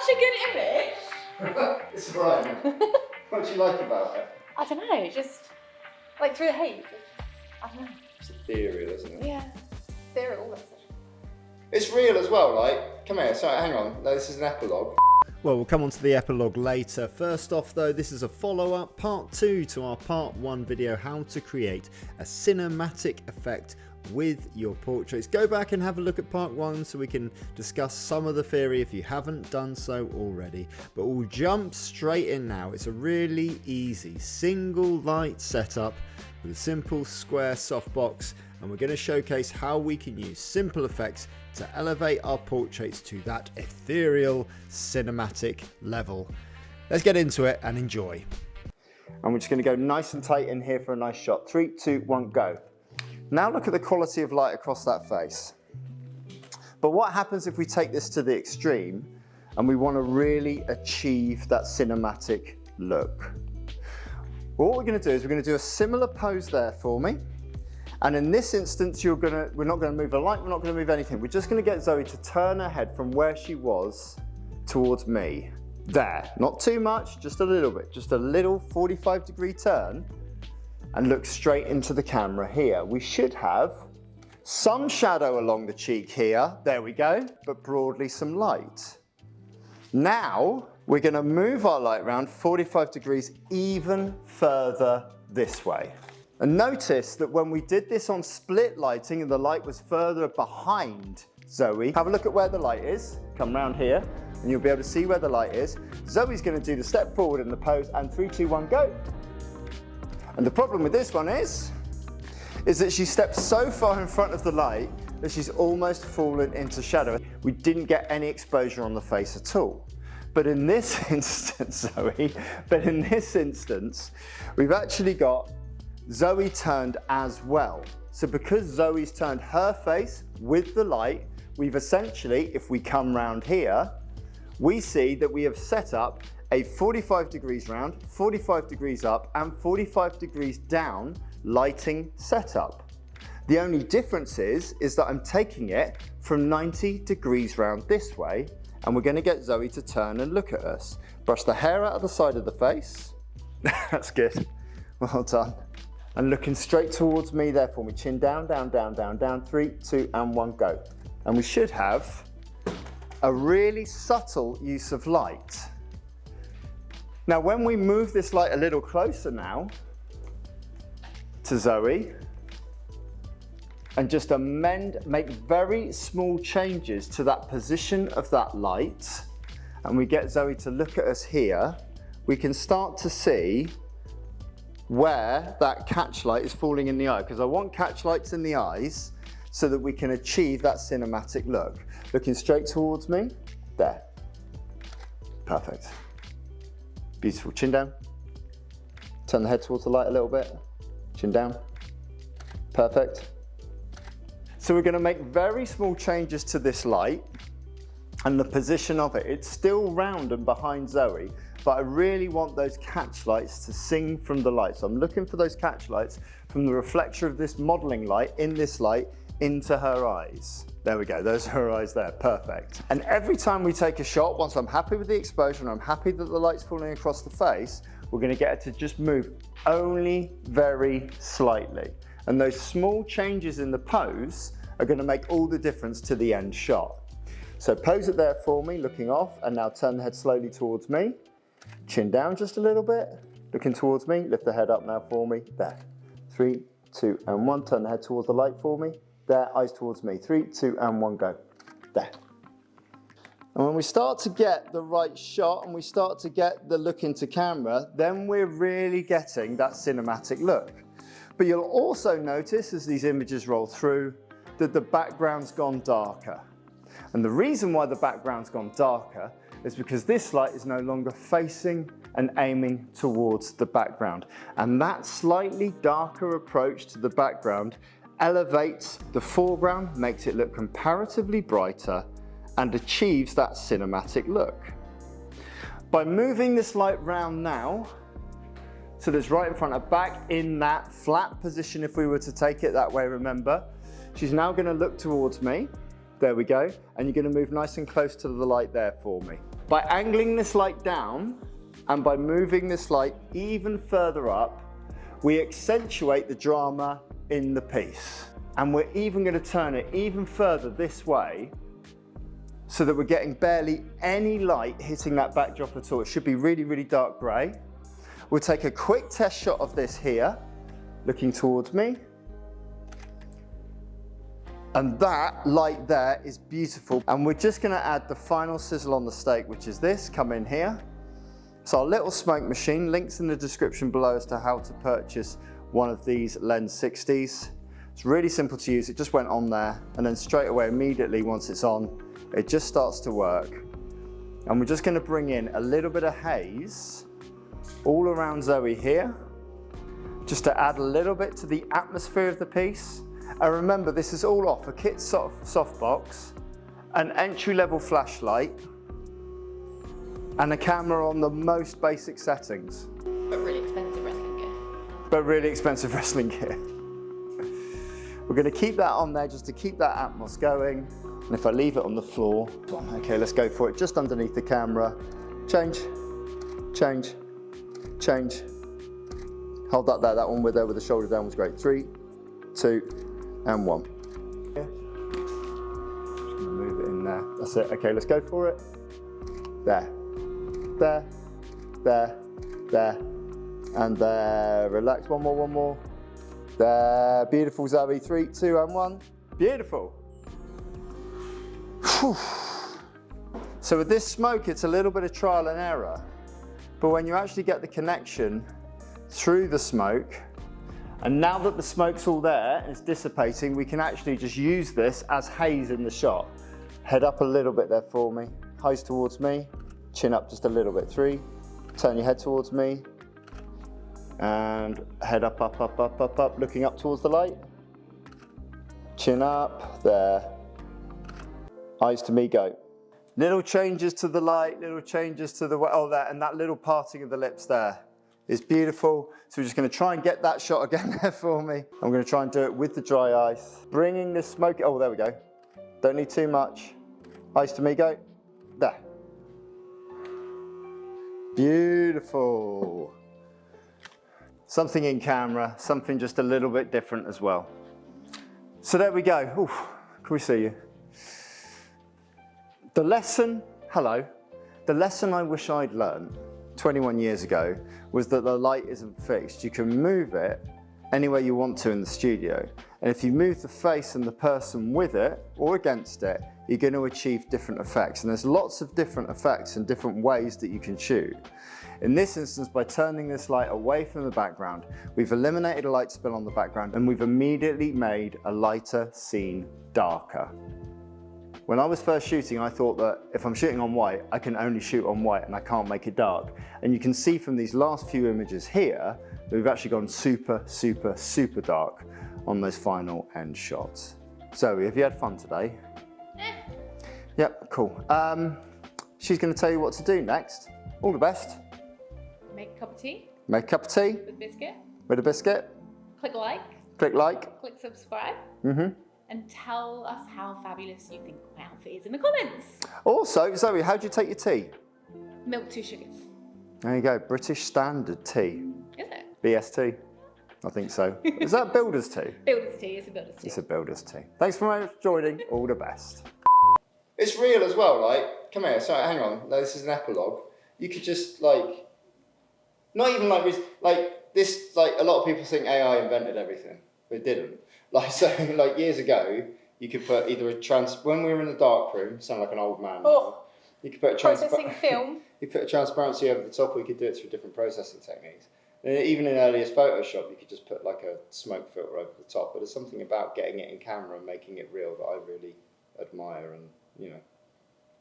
a good image. It's alright. What do you like about it? I don't know, just like through the haze. I don't know. It's ethereal, isn't it? Yeah, ethereal almost. It's real as well, like, come here, sorry, hang on, no, this is an epilogue. Well, we'll come on to the epilogue later. First off though, this is a follow-up, part 2 to our part 1 video, how to create a cinematic effect with your portraits. Go back and have a look at part 1 so we can discuss some of the theory if you haven't done so already. But we'll jump straight in now. It's a really easy single light setup with a simple square softbox, and we're going to showcase how we can use simple effects to elevate our portraits to that ethereal cinematic level. Let's get into it and enjoy. And we're just going to go nice and tight in here for a nice shot. 3, 2, 1, go. Now look at the quality of light across that face. But what happens if we take this to the extreme and we want to really achieve that cinematic look? Well, what we're going to do is we're going to do a similar pose there for me. And in this instance, we're not going to move the light, we're not going to move anything. We're just going to get Zoe to turn her head from where she was towards me. There, not too much, just a little bit, just a little 45-degree turn, and look straight into the camera here. We should have some shadow along the cheek here, there we go, but broadly some light. Now, we're going to move our light around 45 degrees even further this way. And notice that when we did this on split lighting and the light was further behind Zoe, have a look at where the light is, come round here, and you'll be able to see where the light is. Zoe's going to do the step forward in the pose, and 3, 2, 1, go. And the problem with this one is that she stepped so far in front of the light that she's almost fallen into shadow. We didn't get any exposure on the face at all. But in this instance, Zoe, we've actually got Zoe turned as well. So because Zoe's turned her face with the light, we've essentially, if we come round here, we see that we have set up a 45 degrees round, 45 degrees up, and 45 degrees down lighting setup. The only difference is that I'm taking it from 90 degrees round this way, and we're going to get Zoe to turn and look at us. Brush the hair out of the side of the face. That's good. Well done. And looking straight towards me there for me. Chin down, down, down, down, down. 3, 2, and 1, go. And we should have a really subtle use of light. Now, when we move this light a little closer now to Zoe, and just make very small changes to that position of that light, and we get Zoe to look at us here, we can start to see where that catch light is falling in the eye, because I want catch lights in the eyes so that we can achieve that cinematic look. Looking straight towards me, there. Perfect. Beautiful. Chin down. Turn the head towards the light a little bit. Chin down. Perfect. So we're going to make very small changes to this light and the position of it. It's still round and behind Zoe, but I really want those catch lights to sing from the light. So I'm looking for those catch lights from the reflection of this modeling light in this light into her eyes. There we go, those are her eyes there, perfect. And every time we take a shot, once I'm happy with the exposure and I'm happy that the light's falling across the face, we're going to get her to just move only very slightly. And those small changes in the pose are going to make all the difference to the end shot. So pose it there for me, looking off, and now turn the head slowly towards me. Chin down just a little bit, looking towards me, lift the head up now for me, there. 3, 2, and 1, turn the head towards the light for me, there, eyes towards me, 3, 2, and 1, go, there. And when we start to get the right shot and we start to get the look into camera, then we're really getting that cinematic look. But you'll also notice as these images roll through that the background's gone darker. And the reason why the background's gone darker is because this light is no longer facing and aiming towards the background. And that slightly darker approach to the background elevates the foreground, makes it look comparatively brighter, and achieves that cinematic look. By moving this light round now, so that's right in front of back in that flat position if we were to take it that way, remember. She's now going to look towards me. There we go. And you're going to move nice and close to the light there for me. By angling this light down and by moving this light even further up, we accentuate the drama in the piece. And we're even going to turn it even further this way so that we're getting barely any light hitting that backdrop at all. It should be really, really dark grey. We'll take a quick test shot of this here, looking towards me. And that light there is beautiful. And we're just going to add the final sizzle on the steak, which is this. Come in here. So our little smoke machine, links in the description below as to how to purchase one of these Lens 60s. It's really simple to use. It just went on there, and then straight away, immediately once it's on, it just starts to work. And we're just going to bring in a little bit of haze all around Zoe here, just to add a little bit to the atmosphere of the piece. And remember, this is all off a kit softbox, an entry-level flashlight, and a camera on the most basic settings. But really expensive wrestling gear. But really expensive wrestling gear. We're going to keep that on there just to keep that atmos going. And if I leave it on the floor, okay, let's go for it. Just underneath the camera. Change, change, change. Hold that there. That one with the shoulder down was great. 3, 2, and 1. Yeah. Just gonna move it in there. That's it. Okay, let's go for it. There, there, there, there, and there. Relax. One more. There. Beautiful, Zoe. 3, 2, and 1. Beautiful. Whew. So with this smoke, it's a little bit of trial and error. But when you actually get the connection through the smoke, and now that the smoke's all there and it's dissipating, we can actually just use this as haze in the shot. Head up a little bit there for me. Eyes towards me, chin up just a little bit. 3, turn your head towards me, and head up, looking up towards the light. Chin up, there. Eyes to me, go. Little changes to the light, little changes to the, and that little parting of the lips there is beautiful. So we're just going to try and get that shot again there for me. I'm going to try and do it with the dry ice. Bringing this smoke, there we go. Don't need too much. Eyes to me, go. There. Beautiful. Something in camera, something just a little bit different as well. So there we go. Oof, can we see you? The lesson I wish I'd learned 21 years ago was that the light isn't fixed. You can move it anywhere you want to in the studio. And if you move the face and the person with it or against it, you're going to achieve different effects. And there's lots of different effects and different ways that you can shoot. In this instance, by turning this light away from the background, we've eliminated a light spill on the background and we've immediately made a lighter scene darker. When I was first shooting, I thought that if I'm shooting on white, I can only shoot on white and I can't make it dark. And you can see from these last few images here, that we've actually gone super, super, super dark on those final end shots. Zoe, have you had fun today? Yep, cool. She's going to tell you what to do next. All the best. Make a cup of tea. Make a cup of tea. With biscuit. With a biscuit. Click like. Click like. Click subscribe. Mm-hmm. And tell us how fabulous you think my outfit is in the comments. Also, Zoe, how do you take your tea? Milk, 2 sugars. There you go, British Standard tea. Is it? BST, I think so. Is that builder's tea? Builder's tea, it's a builder's tea. It's a builder's tea. Thanks for joining, all the best. It's real as well, like, come here, sorry, hang on, no, this is an epilogue. You could just, like, not even like this, like, a lot of people think AI invented everything, but it didn't. Like, so, like, years ago, you could put either when we were in the dark room, sound like an old man. Oh, you could put processing film. You put a transparency over the top, or you could do it through different processing techniques. And even in earliest Photoshop, you could just put like a smoke filter over the top. But there's something about getting it in camera and making it real that I really admire, and you know,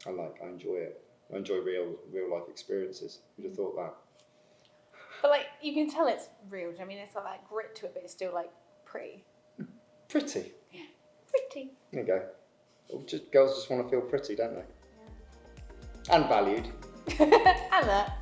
I enjoy it. I enjoy real life experiences. Who'd have thought that? But like, you can tell it's real. I mean, it's got that grit to it, but it's still like pretty. Pretty. Yeah, pretty. There you go. Girls just want to feel pretty, don't they? Yeah. And valued. And that.